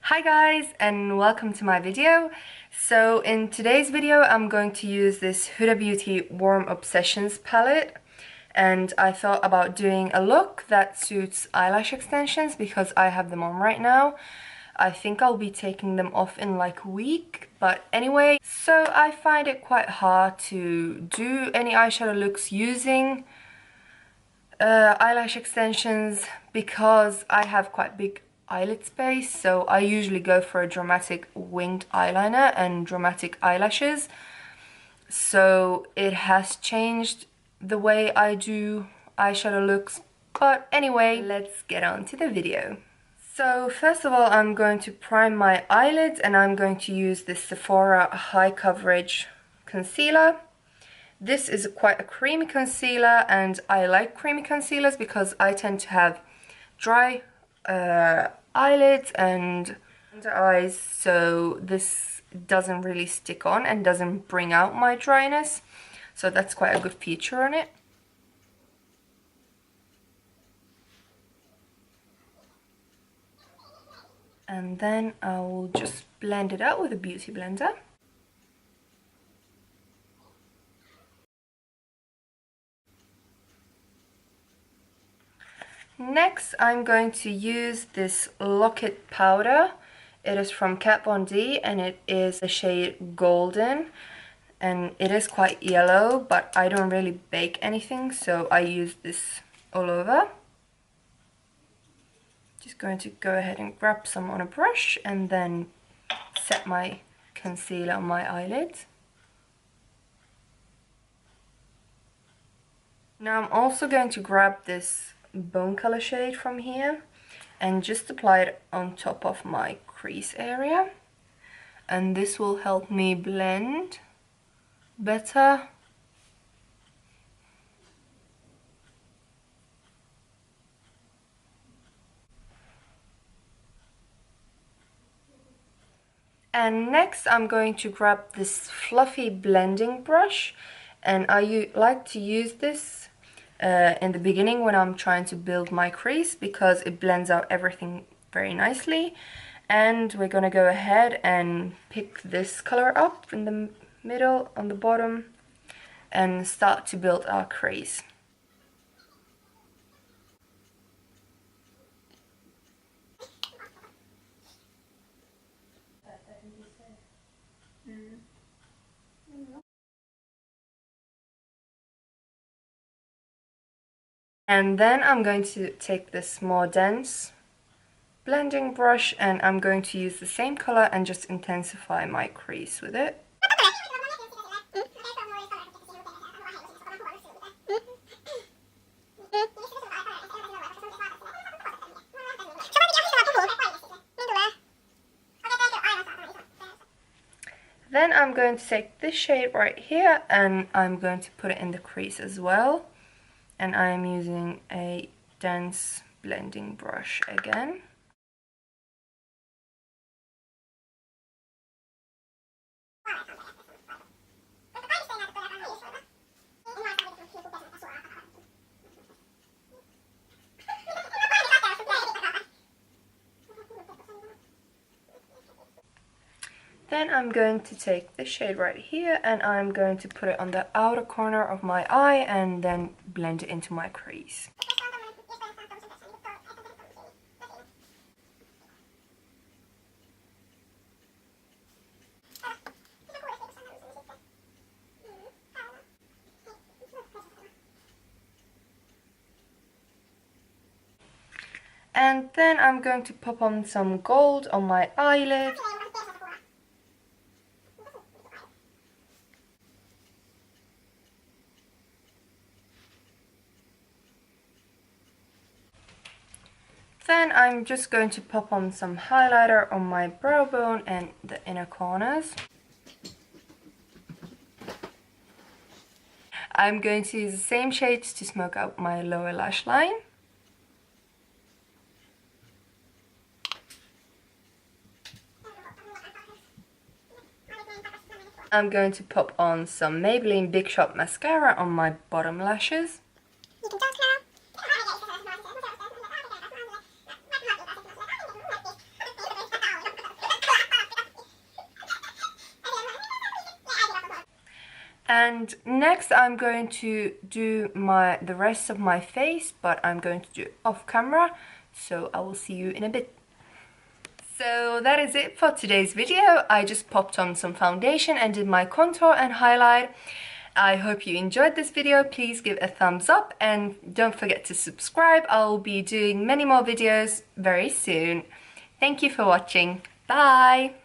Hi guys, and welcome to my video. So in today's video I'm going to use this Huda Beauty Warm Obsessions palette, and I thought about doing a look that suits eyelash extensions because I have them on right now. I think I'll be taking them off in like a week, but anyway, so I find it quite hard to do any eyeshadow looks using eyelash extensions because I have quite big eyelid space, so I usually go for a dramatic winged eyeliner and dramatic eyelashes. So it has changed the way I do eyeshadow looks, but anyway, let's get on to the video. So first of all, I'm going to prime my eyelids and I'm going to use this Sephora High Coverage Concealer. This is quite a creamy concealer, and I like creamy concealers because I tend to have dry eyelids and under eyes, so this doesn't really stick on and doesn't bring out my dryness, so that's quite a good feature on it. And then I'll just blend it out with a beauty blender. Next, I'm going to use this Locket powder. It is from Kat Von D and it is the shade Golden. And it is quite yellow, but I don't really bake anything, so I use this all over. Just going to go ahead and grab some on a brush and then set my concealer on my eyelids. Now I'm also going to grab this bone color shade from here and just apply it on top of my crease area, and this will help me blend better. And next I'm going to grab this fluffy blending brush, and I like to use this in the beginning when I'm trying to build my crease because it blends out everything very nicely. And we're gonna go ahead and pick this color up in the middle on the bottom and start to build our crease. And then I'm going to take this more dense blending brush and I'm going to use the same color and just intensify my crease with it. Then I'm going to take this shade right here and I'm going to put it in the crease as well. And I'm using a dense blending brush again. Then I'm going to take this shade right here and I'm going to put it on the outer corner of my eye and then blend it into my crease. And then I'm going to pop on some gold on my eyelid. Then I'm just going to pop on some highlighter on my brow bone and the inner corners. I'm going to use the same shades to smoke out my lower lash line. I'm going to pop on some Maybelline Big Shot mascara on my bottom lashes. And next I'm going to do the rest of my face, but I'm going to do it off camera, so I will see you in a bit. So that is it for today's video. I just popped on some foundation and did my contour and highlight. I hope you enjoyed this video. Please give a thumbs up and don't forget to subscribe. I'll be doing many more videos very soon. Thank you for watching. Bye!